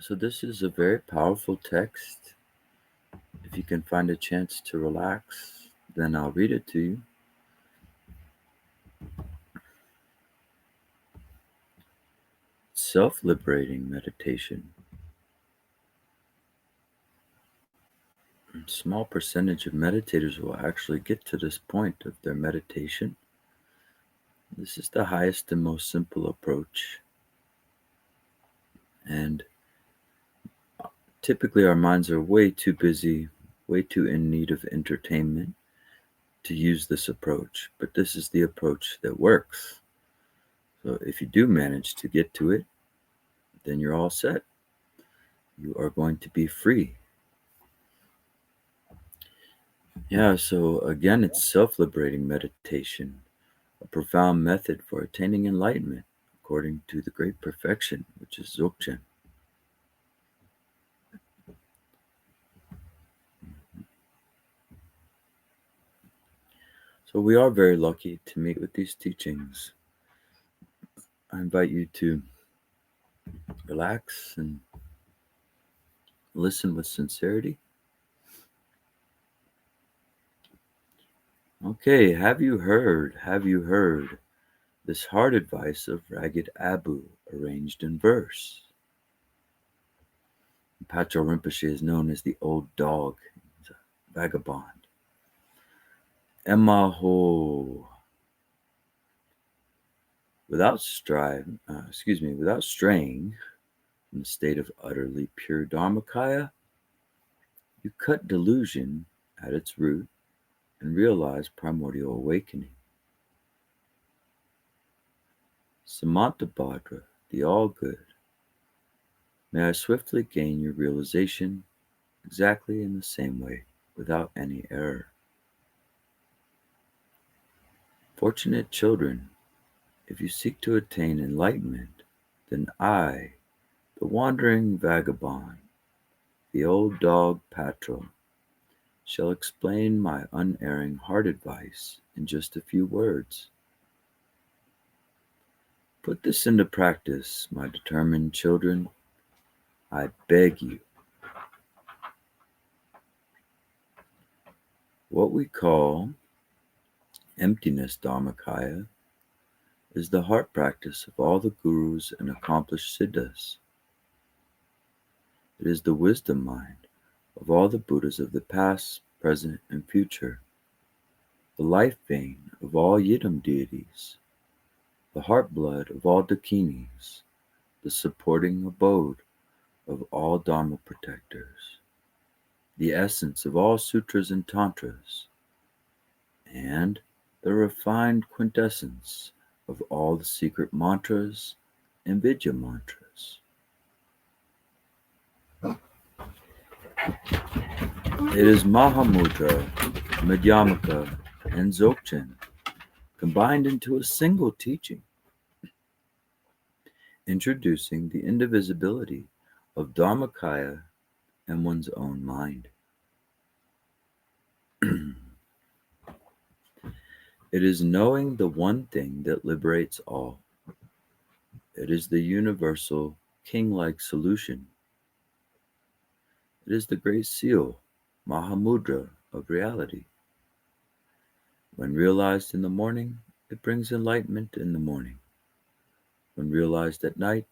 So, this is a very powerful text. If you can find a chance to relax, then I'll read it to you. Self liberating meditation. A small percentage of meditators will actually get to this point of their meditation. This is the highest and most simple approach. And typically, our minds are way too busy, way too in need of entertainment to use this approach. But this is the approach that works. So, if you do manage to get to it, then you're all set. You are going to be free. Yeah, so again, it's self liberating meditation, a profound method for attaining enlightenment according to the great perfection, which is Dzogchen. So we are very lucky to meet with these teachings. I invite you to relax and listen with sincerity. Okay, have you heard this hard advice of Ragged Abu arranged in verse? Patrol Rinpoche is known as the old dog. He's a vagabond. Emaho. Without straying from the state of utterly pure Dharmakaya, you cut delusion at its root and realize primordial awakening. Samantabhadra, the all-good, may I swiftly gain your realization exactly in the same way, without any error. Fortunate children, if you seek to attain enlightenment, then I, the wandering vagabond, the old dog Patra, shall explain my unerring heart advice in just a few words. Put this into practice, my determined children, I beg you. What we call emptiness Dharmakaya is the heart practice of all the gurus and accomplished siddhas. It is the wisdom mind of all the Buddhas of the past, present, and future, the life vein of all Yidam deities, the heart blood of all Dakinis, the supporting abode of all Dharma protectors, the essence of all sutras and tantras, and the refined quintessence of all the secret mantras and Vidya mantras. It is Mahamudra, Madhyamaka, and Dzogchen combined into a single teaching, introducing the indivisibility of Dharmakaya and one's own mind. It is knowing the one thing that liberates all. It is the universal, king-like solution. It is the great seal, Mahamudra, of reality. When realized in the morning, it brings enlightenment in the morning. When realized at night,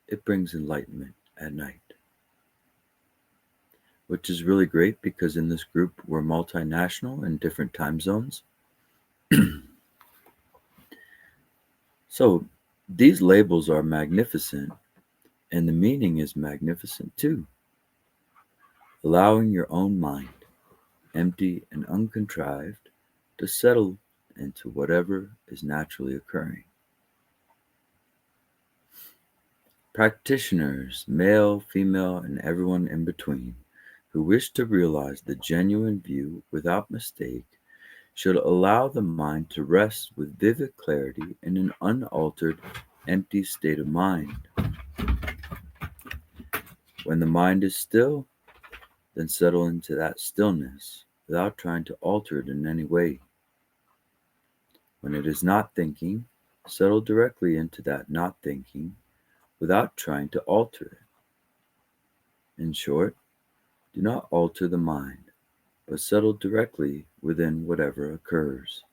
it brings enlightenment at night. Which is really great because in this group we're multinational in different time zones. So these labels are magnificent, and the meaning is magnificent too. Allowing your own mind, empty and uncontrived, to settle into whatever is naturally occurring. Practitioners, male, female, and everyone in between, who wish to realize the genuine view without mistake, should allow the mind to rest with vivid clarity in an unaltered, empty state of mind. When the mind is still, then settle into that stillness without trying to alter it in any way. When it is not thinking, settle directly into that not thinking without trying to alter it. In short, do not alter the mind, but settle directly within whatever occurs.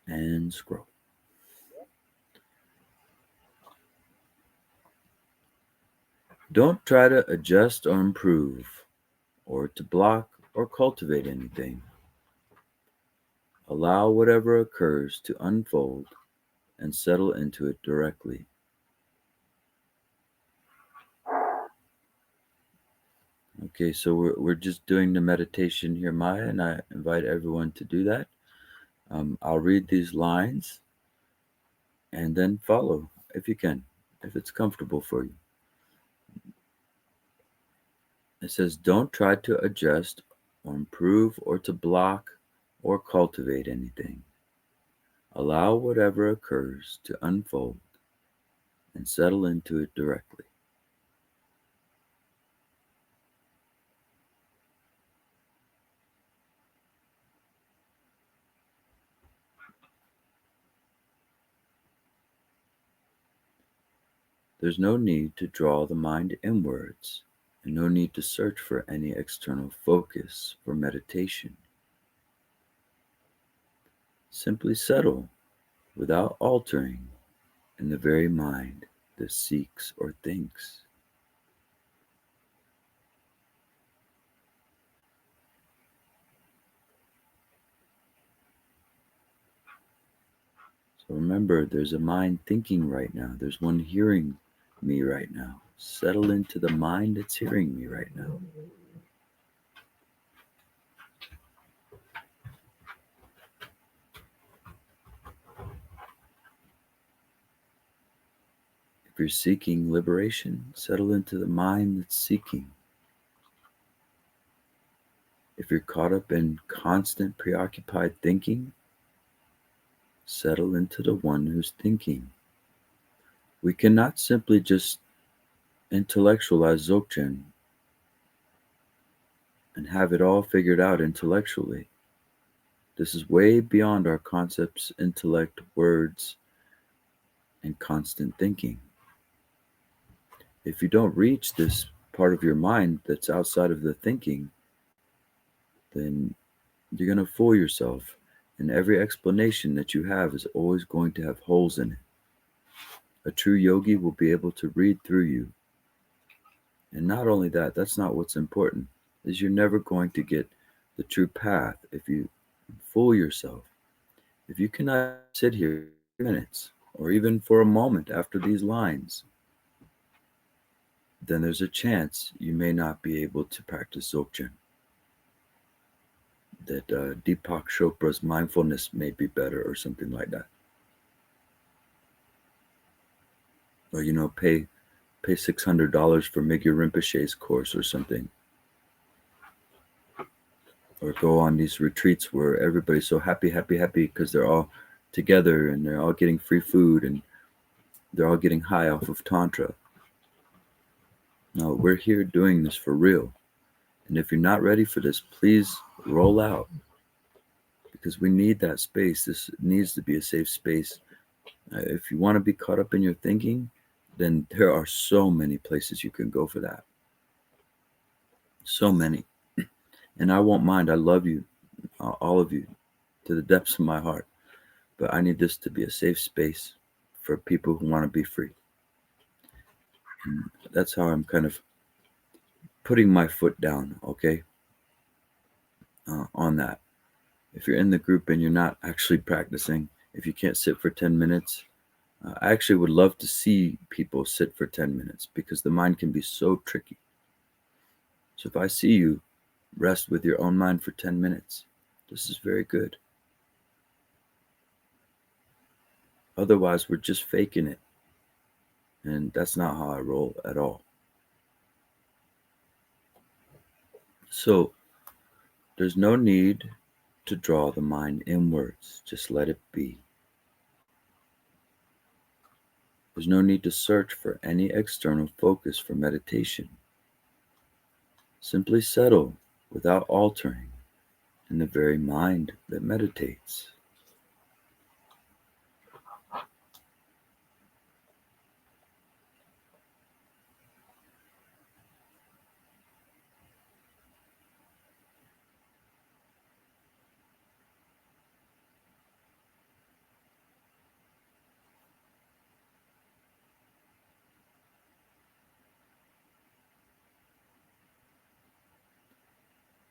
And scroll. Don't try to adjust or improve, or to block or cultivate anything. Allow whatever occurs to unfold and settle into it directly. Okay, so we're just doing the meditation here, Maya, and I invite everyone to do that. I'll read these lines and then follow if you can, if it's comfortable for you. It says, don't try to adjust or improve or to block or cultivate anything. Allow whatever occurs to unfold and settle into it directly. There's no need to draw the mind inwards, and no need to search for any external focus for meditation. Simply settle without altering in the very mind that seeks or thinks. So remember, there's a mind thinking right now. There's one hearing me right now. Settle into the mind that's hearing me right now. If you're seeking liberation, settle into the mind that's seeking. If you're caught up in constant preoccupied thinking, settle into the one who's thinking. We cannot simply just intellectualize Dzogchen and have it all figured out intellectually. This is way beyond our concepts, intellect, words, and constant thinking. If you don't reach this part of your mind that's outside of the thinking, then you're going to fool yourself. And every explanation that you have is always going to have holes in it. A true yogi will be able to read through you. And not only that, that's not what's important, is you're never going to get the true path if you fool yourself. If you cannot sit here for minutes or even for a moment after these lines, then there's a chance you may not be able to practice Dzogchen. That Deepak Chopra's mindfulness may be better or something like that. Or, pay $600 for Migyo Rinpoche's course or something. Or go on these retreats where everybody's so happy because they're all together and they're all getting free food and they're all getting high off of Tantra. No, we're here doing this for real. And if you're not ready for this, please roll out. Because we need that space. This needs to be a safe space. If you want to be caught up in your thinking, then there are so many places you can go for that. So many. And I won't mind. I love you, all of you, to the depths of my heart. But I need this to be a safe space for people who want to be free. And that's how I'm kind of putting my foot down, okay, on that. If you're in the group and you're not actually practicing, if you can't sit for 10 minutes, I actually would love to see people sit for 10 minutes because the mind can be so tricky. So if I see you rest with your own mind for 10 minutes, this is very good. Otherwise, we're just faking it. And that's not how I roll at all. So there's no need to draw the mind inwards. Just let it be. There's no need to search for any external focus for meditation. Simply settle without altering in the very mind that meditates.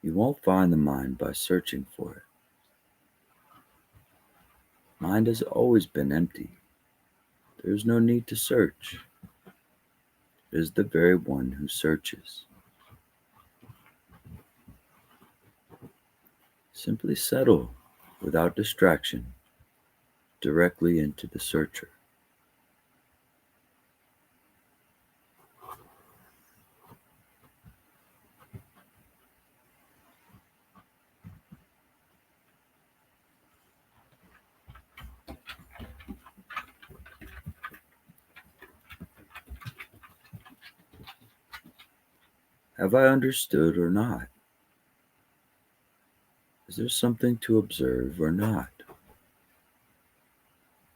You won't find the mind by searching for it. Mind has always been empty. There is no need to search. It is the very one who searches. Simply settle without distraction directly into the searcher. Have I understood or not? Is there something to observe or not?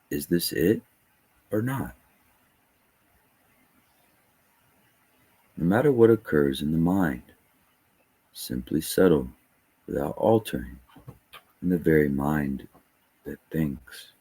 Is this it or not? No matter what occurs in the mind, simply settle without altering in the very mind that thinks.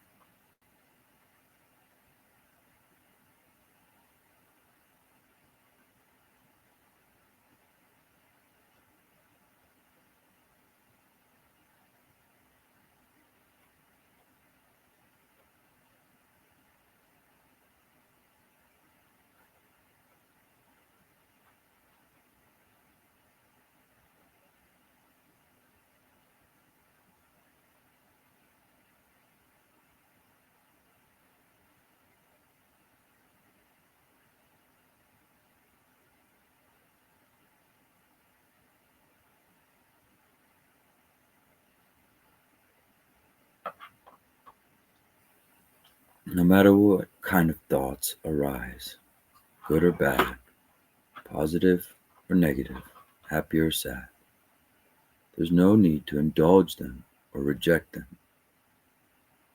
No matter what kind of thoughts arise, good or bad, positive or negative, happy or sad, there's no need to indulge them or reject them.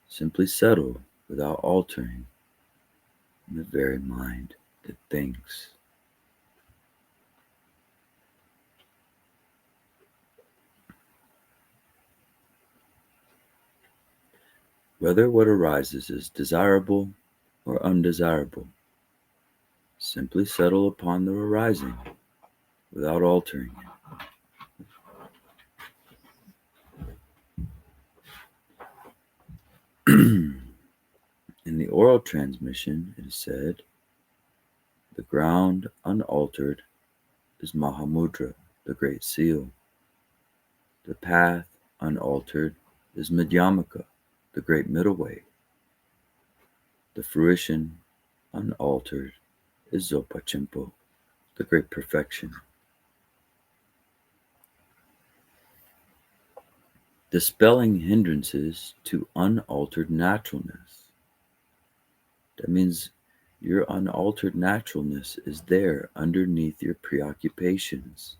Simply settle without altering in the very mind that thinks. Whether what arises is desirable or undesirable, simply settle upon the arising without altering it. In the oral transmission, it is said, the ground unaltered is Mahamudra, the Great Seal. The path unaltered is Madhyamaka, the Great Middle Way. The fruition unaltered is Zopachimpo, the Great Perfection. Dispelling hindrances to unaltered naturalness. That means your unaltered naturalness is there underneath your preoccupations.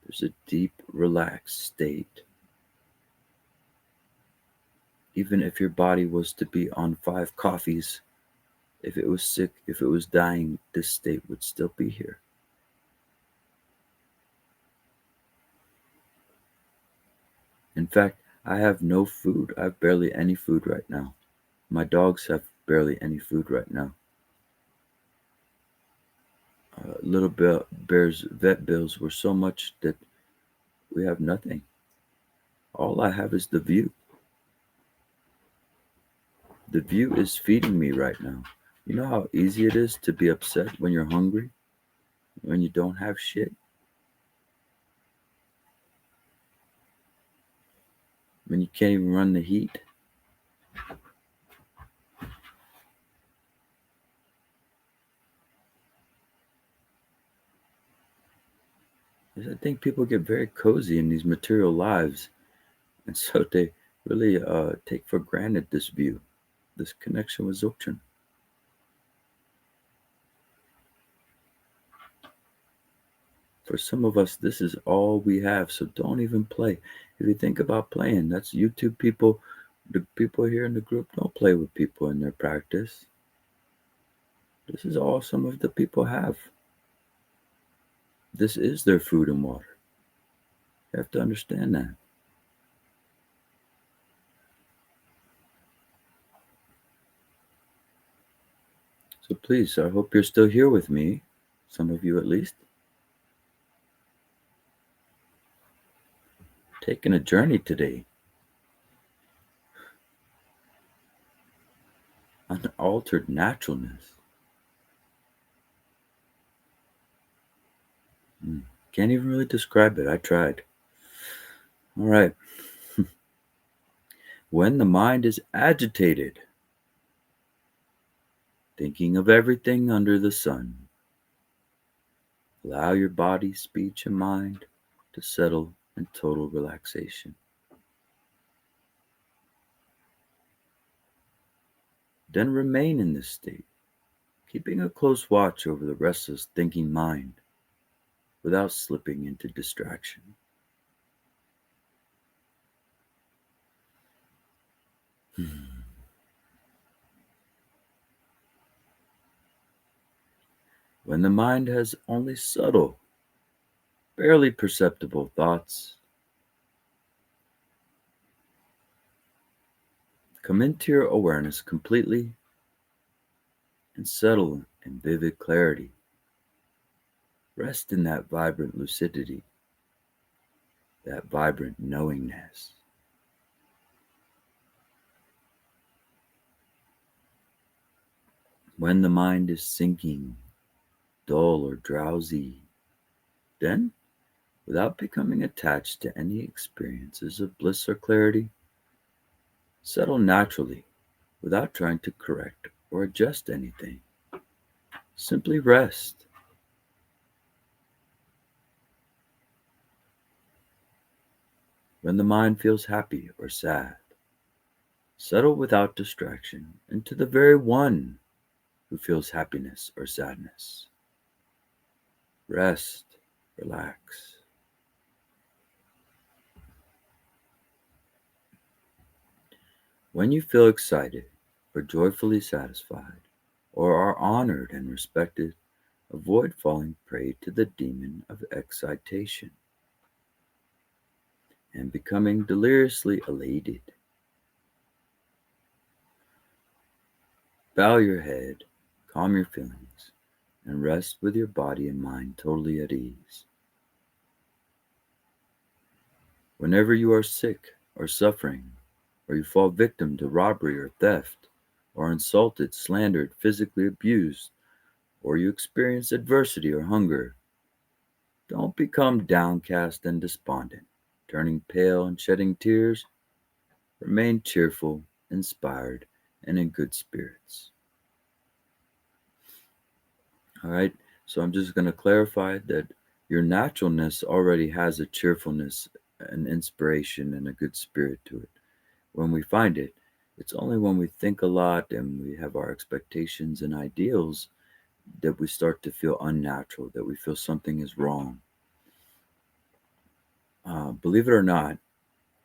There's a deep, relaxed state. Even if your body was to be on 5 coffees, if it was sick, if it was dying, this state would still be here. In fact, I have no food. I have barely any food right now. My dogs have barely any food right now. Little Bear's vet bills were so much that we have nothing. All I have is the view. The view is feeding me right now. You know how easy it is to be upset when you're hungry? When you don't have shit? When you can't even run the heat? I think people get very cozy in these material lives, and so they really take for granted this view, this connection with Dzogchen. For some of us, this is all we have, so don't even play. If you think about playing, that's YouTube people, the people here in the group, don't play with people in their practice. This is all some of the people have. This is their food and water. You have to understand that. So please, I hope you're still here with me, some of you at least. taking a journey today. Unaltered naturalness. Can't even really describe it. I tried. All right. When the mind is agitated, thinking of everything under the sun, allow your body, speech, and mind to settle in total relaxation. Then remain in this state, keeping a close watch over the restless thinking mind without slipping into distraction. When the mind has only subtle, barely perceptible thoughts, come into your awareness completely and settle in vivid clarity. Rest in that vibrant lucidity, that vibrant knowingness. When the mind is sinking, dull, or drowsy, then, without becoming attached to any experiences of bliss or clarity, settle naturally without trying to correct or adjust anything. Simply rest. When the mind feels happy or sad, settle without distraction into the very one who feels happiness or sadness. Rest, relax. When you feel excited or joyfully satisfied, or are honored and respected, avoid falling prey to the demon of excitation and becoming deliriously elated. Bow your head, calm your feelings, and rest with your body and mind totally at ease. Whenever you are sick or suffering, or you fall victim to robbery or theft, or insulted, slandered, physically abused, or you experience adversity or hunger, don't become downcast and despondent, turning pale and shedding tears. Remain cheerful, inspired, and in good spirits. All right, so I'm just going to clarify that your naturalness already has a cheerfulness, an inspiration, and a good spirit to it. When we find it, it's only when we think a lot and we have our expectations and ideals that we start to feel unnatural, that we feel something is wrong. Believe it or not,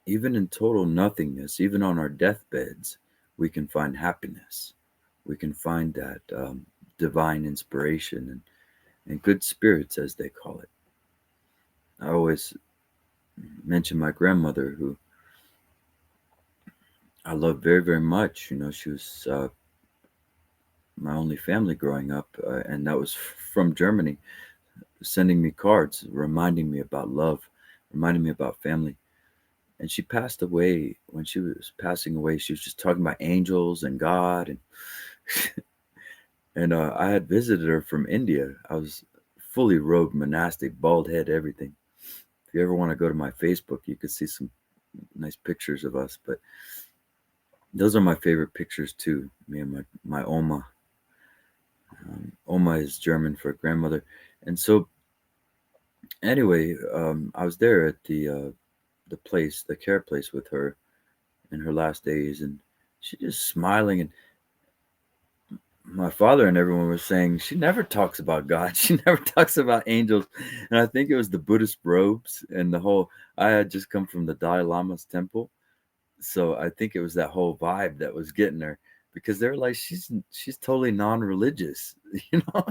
even in total nothingness, even on our deathbeds, we can find happiness. We can find that divine inspiration and good spirits, as they call it. I always mention my grandmother, who I love very, very much. She was my only family growing up, and that was from Germany, sending me cards, reminding me about love, reminding me about family. And she passed away. When she was passing away, she was just talking about angels and God, and I had visited her from India. I was fully robed, monastic, bald head, everything. If you ever want to go to my Facebook, you could see some nice pictures of us. But those are my favorite pictures too. Me and my Oma. Oma is German for grandmother. And so anyway, I was there at the place, the care place with her in her last days, and she just smiling. And my father and everyone was saying she never talks about God. She never talks about angels. And I think it was the Buddhist robes and the whole. I had just come from the Dalai Lama's temple, so I think it was that whole vibe that was getting her, because they're like she's totally non-religious, you know.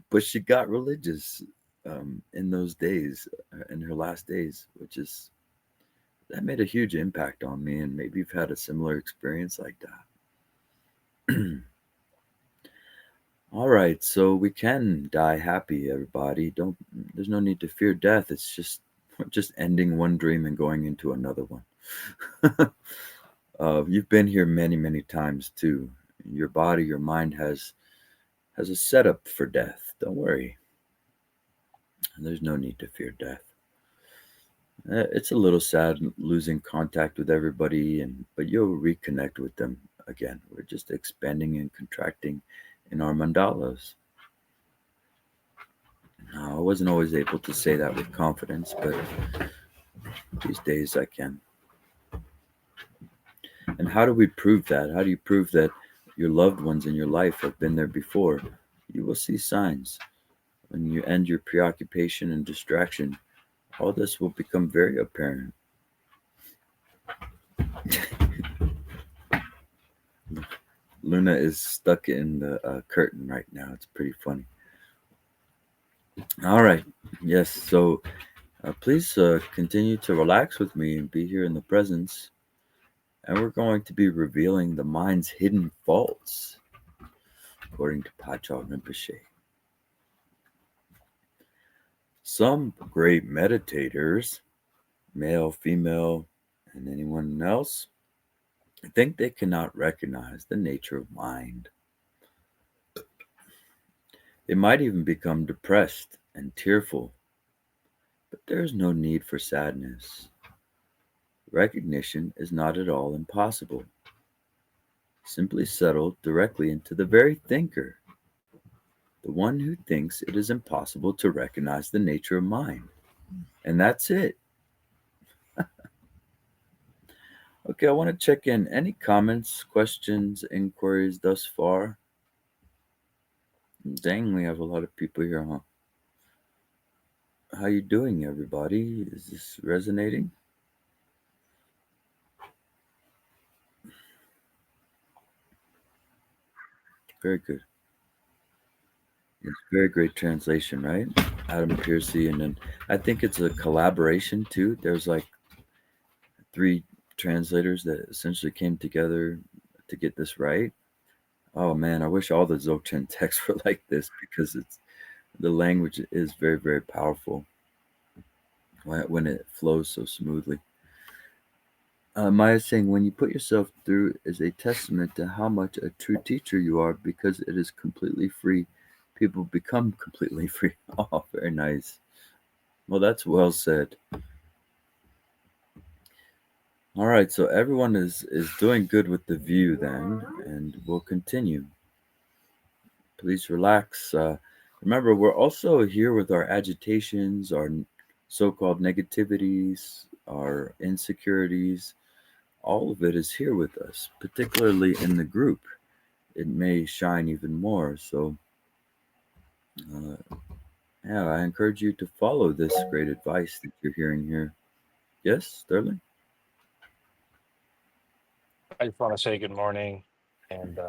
But she got religious in those days, in her last days, which is that made a huge impact on me. And maybe you've had a similar experience like that. All right, so we can die happy, everybody. Don't There's no need to fear death. It's just just ending one dream and going into another one. You've been here many, many times too. Your body, your mind has a setup for death. Don't worry. There's no need to fear death. It's a little sad losing contact with everybody, but you'll reconnect with them again. We're just expanding and contracting in our mandalas. Now, I wasn't always able to say that with confidence, but these days I can. And how do we prove that? How do you prove that your loved ones in your life have been there before? You will see signs. When you end your preoccupation and distraction, all this will become very apparent. Luna is stuck in the curtain right now. It's pretty funny. All right. Yes. So please continue to relax with me and be here in the presence. And we're going to be revealing the mind's hidden faults, according to Pacha Rinpoche. Some great meditators, male, female, and anyone else, think they cannot recognize the nature of mind. They might even become depressed and tearful, but there is no need for sadness. Recognition is not at all impossible. Simply settle directly into the very thinker, the one who thinks it is impossible to recognize the nature of mind. And that's it. Okay, I want to check in. Any comments, questions, inquiries thus far? Dang, we have a lot of people here, huh? How you doing, everybody? Is this resonating? Very good. It's very great translation, right? Adam Piercy, and then I think it's a collaboration too. There's like 3 translators that essentially came together to get this right. Oh man, I wish all the Dzogchen texts were like this because the language is very, very powerful when it flows so smoothly. Maya's saying, when you put yourself through is a testament to how much a true teacher you are because it is completely free. People become completely free. Oh, very nice. Well, that's well said. All right, so everyone is doing good with the view then, and we'll continue. Please relax. Remember, we're also here with our agitations, our so-called negativities, our insecurities. All of it is here with us, particularly in the group. It may shine even more. So, uh, yeah, I encourage you to follow this great advice that you're hearing here. Yes, Sterling? I just want to say good morning. And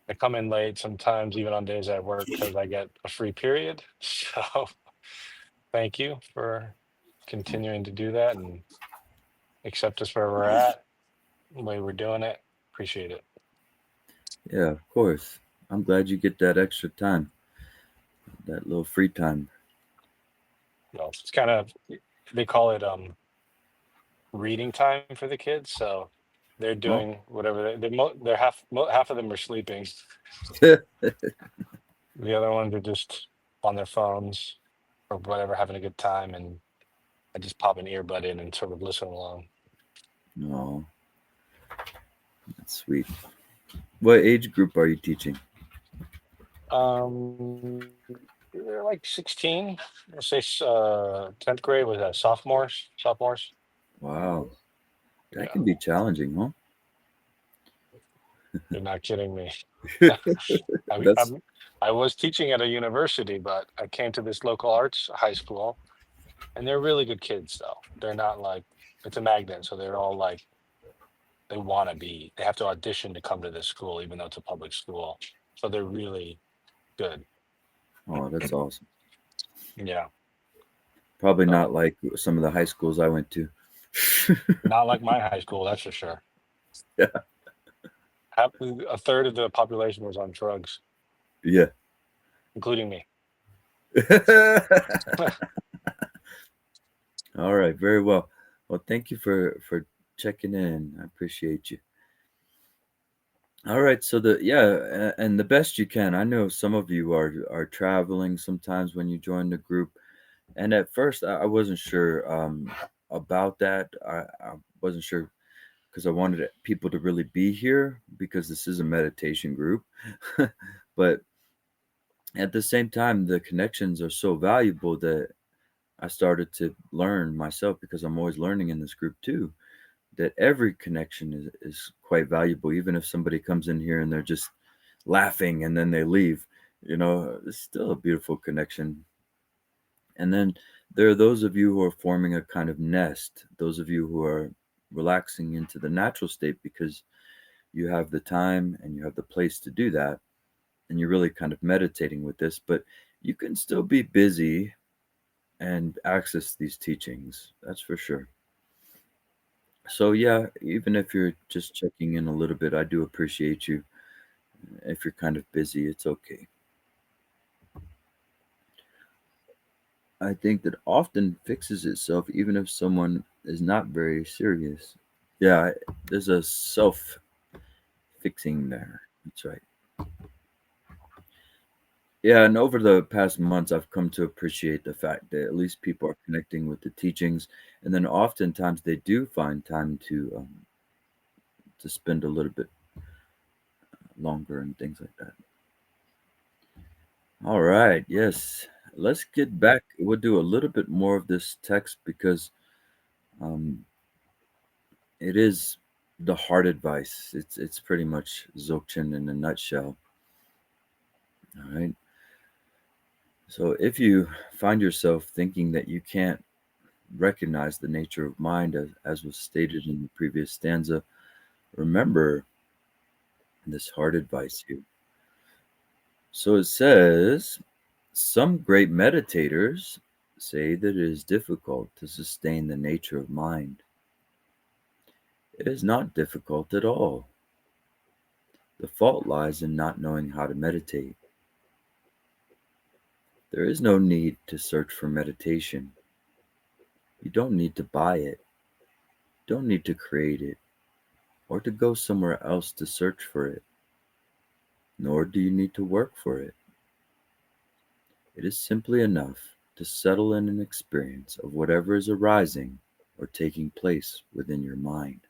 I come in late sometimes, even on days at work, because I get a free period. So thank you for continuing to do that and accept us where we're at, the way we're doing it. Appreciate it. Yeah, of course. I'm glad you get that extra time, that little free time. Well, it's kind of, they call it reading time for the kids. So they're Oh, doing whatever they're half of them are sleeping. The other ones are just on their phones or whatever, having a good time. And I just pop an earbud in and sort of listen along. no, that's sweet. What age group are you teaching? They're like 16. Let's say 10th grade was that sophomores. Wow, that Yeah, can be challenging, huh? you're not kidding me. I, That's I'm, I was teaching at a university, but I came to this local arts high school, and they're really good kids though. They're not like it's a magnet, so they're all like they want to be. They have to audition to come to this school, even though it's a public school. So they're really good. oh, that's awesome. Yeah. Probably So not like some of the high schools I went to. not like my high school, that's for sure. Yeah, A third of the population was on drugs, yeah. including me. All right, very well. Well, thank you for checking in. I appreciate you. All right, so and the best you can. I know some of you are traveling sometimes when you join the group, and at first I wasn't sure about that. I wasn't sure because I wanted people to really be here because this is a meditation group, but at the same time, the connections are so valuable that I started to learn myself because I'm always learning in this group too. That every connection is quite valuable, even if somebody comes in here and they're just laughing and then they leave. It's still a beautiful connection. And then there are those of you who are forming a kind of nest, those of you who are relaxing into the natural state because you have the time and you have the place to do that. And you're really kind of meditating with this, but you can still be busy and access these teachings. That's for sure. So, yeah, even if you're just checking in a little bit, I do appreciate you. If you're kind of busy, it's okay. I think that often fixes itself even if someone is not very serious. Yeah, there's a self fixing there. That's right. Yeah, and over the past months, I've come to appreciate the fact that at least people are connecting with the teachings, and then oftentimes they do find time to spend a little bit longer and things like that. All right, yes, let's get back. We'll do a little bit more of this text because um, it is the heart advice. It's pretty much Dzogchen in a nutshell. All right. So if you find yourself thinking that you can't recognize the nature of mind, as was stated in the previous stanza, remember this hard advice here. So it says, some great meditators say that it is difficult to sustain the nature of mind. It is not difficult at all. The fault lies in not knowing how to meditate. There is no need to search for meditation. You don't need to buy it, don't need to create it, or to go somewhere else to search for it, nor do you need to work for it. It is simply enough to settle in an experience of whatever is arising or taking place within your mind.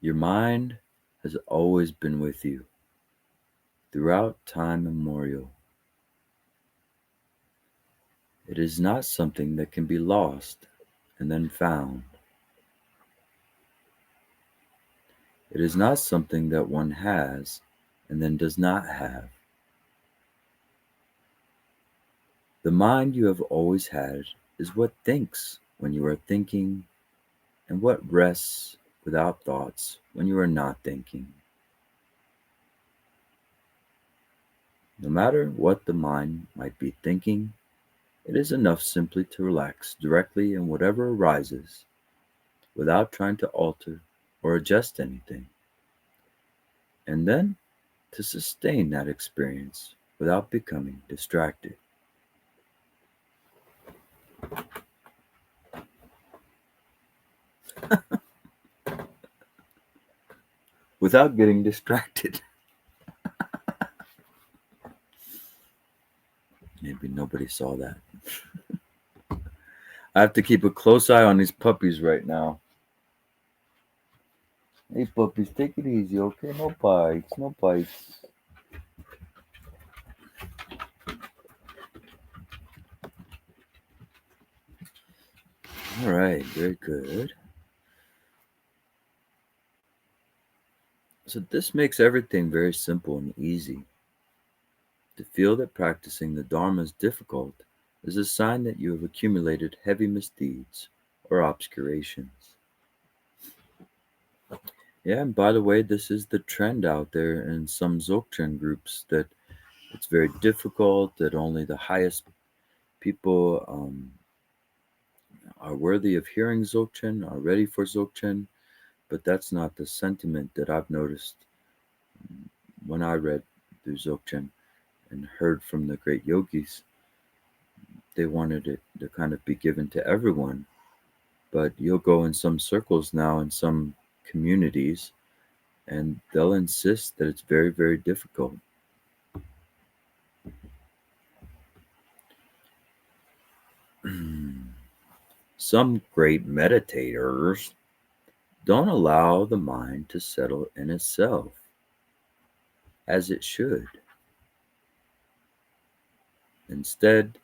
Your mind has always been with you throughout time immemorial. It is not something that can be lost and then found. It is not something that one has and then does not have. The mind you have always had is what thinks when you are thinking and what rests without thoughts when you are not thinking. No matter what the mind might be thinking, it is enough simply to relax directly in whatever arises without trying to alter or adjust anything, and then to sustain that experience without becoming distracted. Without getting distracted. Maybe nobody saw that. I have to keep a close eye on these puppies right now. Hey puppies, take it easy, okay? No bites, no bites. All right, very good. So this makes everything very simple and easy. To feel that practicing the Dharma is difficult is a sign that you have accumulated heavy misdeeds or obscurations. Yeah, and by the way, this is the trend out there in some Dzogchen groups that it's very difficult, that only the highest people are worthy of hearing Dzogchen, are ready for Dzogchen. But that's not the sentiment that I've noticed when I read through Dzogchen and heard from the great yogis. They wanted it to kind of be given to everyone. But you'll go in some circles now, in some communities, and they'll insist that it's very, very difficult. Some great meditators don't allow the mind to settle in itself as it should. Instead,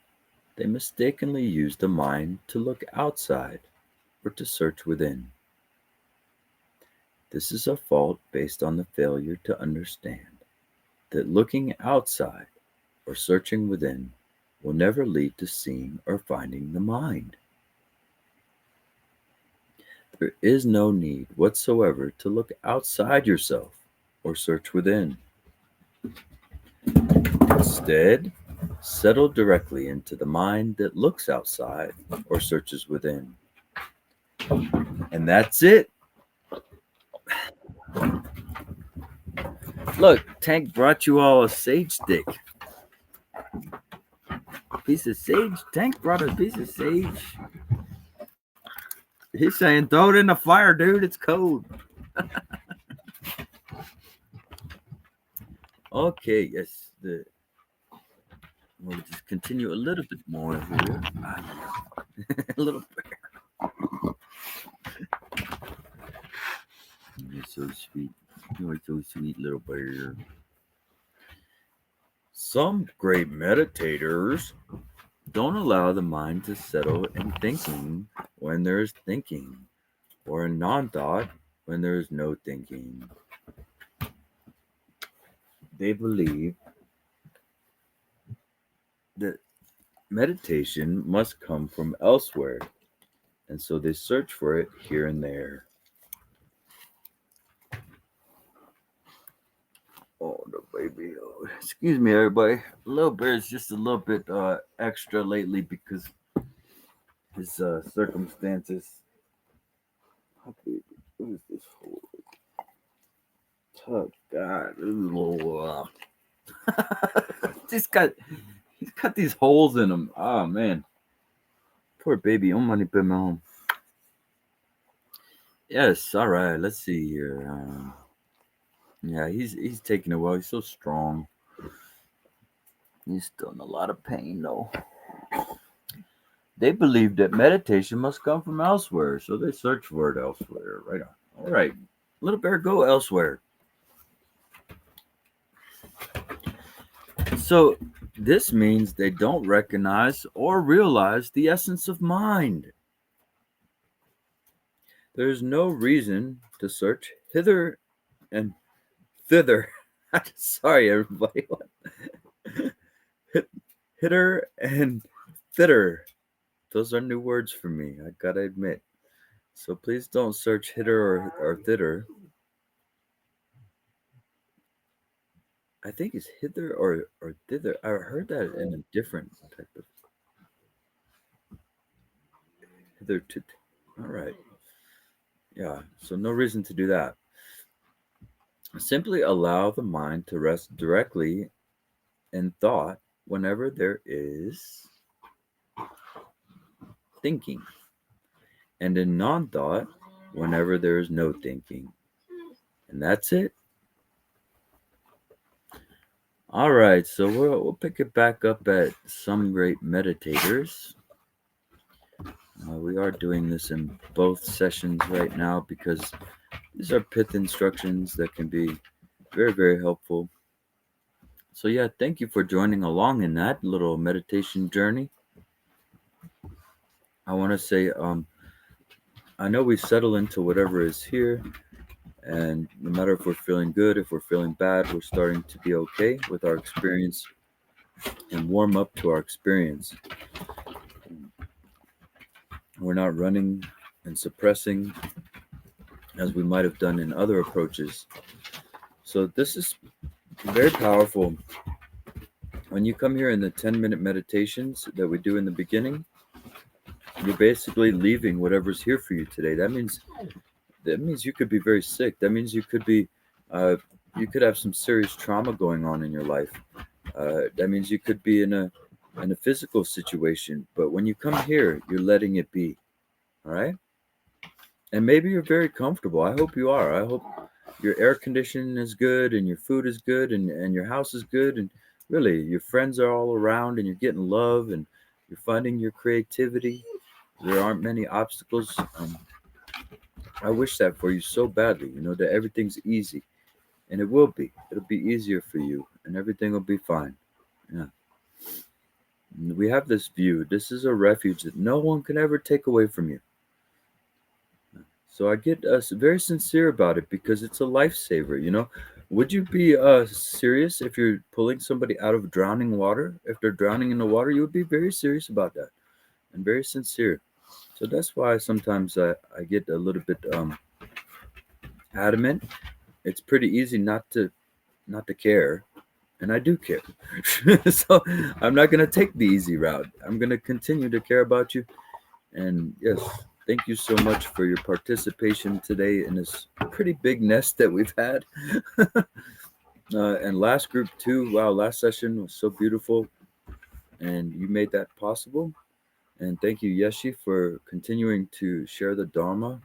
they mistakenly use the mind to look outside or to search within. This is a fault based on the failure to understand that looking outside or searching within will never lead to seeing or finding the mind. There is no need whatsoever to look outside yourself or search within. Instead, settle directly into the mind that looks outside or searches within. And that's it. Look, Tank brought you all a sage stick. Piece of sage. Tank brought a piece of sage. He's saying, throw it in the fire, dude. It's cold. Okay, yes. We'll just continue a little bit more here. A little bit. You're so sweet. You're so sweet, little bear. Some great meditators don't allow the mind to settle in thinking when there is thinking, or in non thought when there is no thinking. They believe that meditation must come from elsewhere, and so they search for it here and there. Oh, the baby. Oh, excuse me, everybody. Little Bear's just a little bit extra lately because his circumstances. Oh, baby. What is this hole? Oh, God. Ooh, he's got these holes in him. Oh, man. Poor baby. Oh, money, put home. Yes, all right. Let's see here. Yeah, he's taking it well. He's so strong. He's still in a lot of pain, though. They believe that meditation must come from elsewhere, so they search for it elsewhere. Right on. All right. Little Bear, go elsewhere. So this means they don't recognize or realize the essence of mind. There's no reason to search hither and thither. Sorry, everybody. Hither and thither. Those are new words for me, I gotta admit. So please don't search hither or thither. I think it's hither or thither. I heard that in a different type of hither to. All right. Yeah. So no reason to do that. Simply allow the mind to rest directly in thought whenever there is thinking, and in non thought whenever there is no thinking. And that's it. All right, so we'll pick it back up at some great meditators. We are doing this in both sessions right now because these are pith instructions that can be very, very helpful. So yeah, thank you for joining along in that little meditation journey. I want to say, I know we settle into whatever is here, and no matter if we're feeling good, if we're feeling bad, we're starting to be okay with our experience and warm up to our experience. We're not running and suppressing as we might have done in other approaches. So this is very powerful. When you come here in the 10-minute meditations that we do in the beginning, you're basically leaving whatever's here for you today. That means that means you could be very sick. That means uh, you could have some serious trauma going on in your life. That means you could be in a physical situation. But when you come here, you're letting it be. All right. And maybe you're very comfortable. I hope you are. I hope your air conditioning is good and your food is good and your house is good and really your friends are all around and you're getting love and you're finding your creativity. There aren't many obstacles. I wish that for you so badly, that everything's easy. And it will be. It'll be easier for you and everything will be fine. Yeah. And we have this view. This is a refuge that no one can ever take away from you. So I get very sincere about it because it's a lifesaver. Would you be serious if you're pulling somebody out of drowning water? If they're drowning in the water, you would be very serious about that and very sincere. So that's why sometimes I get a little bit adamant. It's pretty easy not to care, and I do care. So I'm not going to take the easy route. I'm going to continue to care about you. And yes, thank you so much for your participation today in this pretty big nest that we've had. And last group too. Wow, last session was so beautiful, and you made that possible. And thank you, Yeshi, for continuing to share the Dharma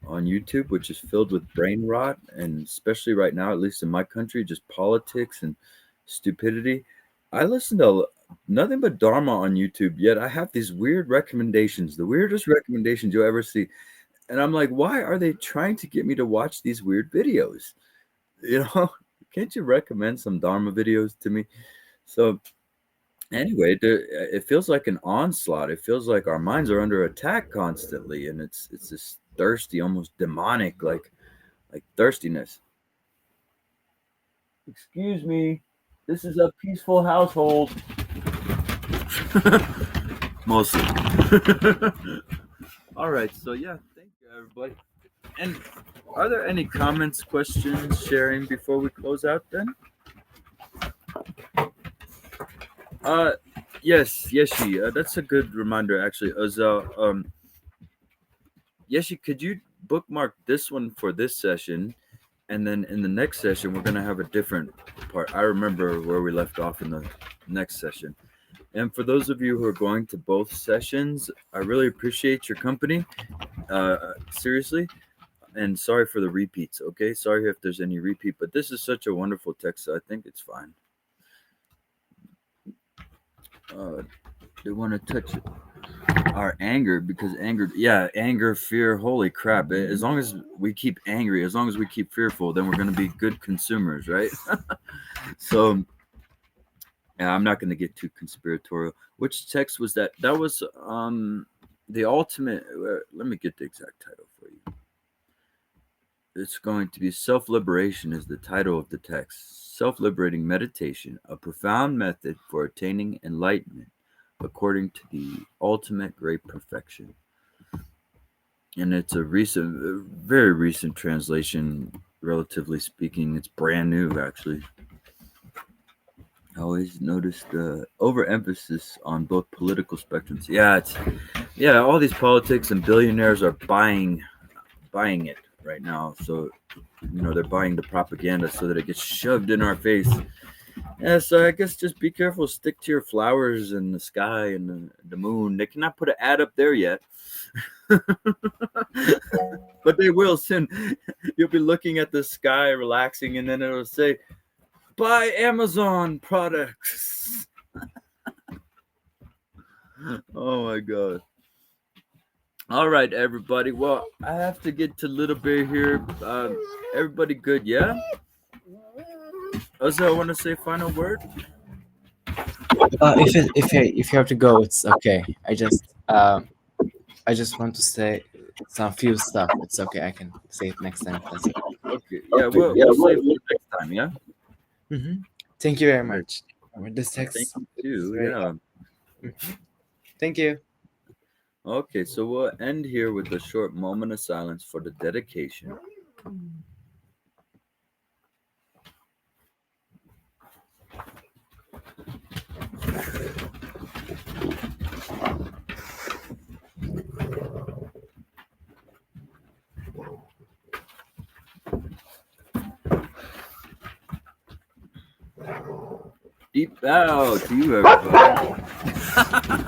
on YouTube, which is filled with brain rot, and especially right now, at least in my country, just politics and stupidity. I listen to nothing but Dharma on YouTube, yet I have these weird recommendations, the weirdest recommendations you'll ever see. And I'm like, why are they trying to get me to watch these weird videos? You know, can't you recommend some Dharma videos to me? So anyway, it feels like an onslaught. It feels like our minds are under attack constantly, and it's this thirsty, almost demonic, like thirstiness. Excuse me, this is a peaceful household. Mostly. All right, so yeah, thank you, everybody. And are there any comments, questions, sharing before we close out? Then, uh, yes, Yeshi, that's a good reminder actually. Yeshi, could you bookmark this one for this session? And then in the next session, we're going to have a different part. I remember where we left off in the next session. And for those of you who are going to both sessions, I really appreciate your company. Seriously. And sorry for the repeats, okay? Sorry if there's any repeat, but this is such a wonderful text, so I think it's fine. They want to touch our anger because anger, fear, holy crap. As long as we keep angry, as long as we keep fearful, then we're going to be good consumers, right? So yeah, I'm not going to get too conspiratorial. Which text was that? That was the ultimate. Let me get the exact title for you. It's going to be Self-Liberation is the title of the text. Self-liberating meditation, a profound method for attaining enlightenment according to the ultimate great perfection. And it's a very recent translation, relatively speaking. It's brand new, actually. I always noticed the overemphasis on both political spectrums. All these politics and billionaires are buying it right now. So they're buying the propaganda so that it gets shoved in our face. Yeah, so I guess just be careful. Stick to your flowers and the sky and the moon. They cannot put an ad up there yet. But they will soon. You'll be looking at the sky, relaxing, and then it'll say, buy Amazon products. Oh my God. All right, everybody. Well, I have to get to Little Bear here. Everybody good, yeah? Also, I want to say final word. If you have to go, it's okay. I just want to say some few stuff. It's okay. I can say it next time. That's it. Okay, yeah, we'll save it for next time, yeah? Thank you very much. This Thank text. you too, very- yeah. Thank you. Okay, so we'll end here with a short moment of silence for the dedication. Deep bow to you, everybody.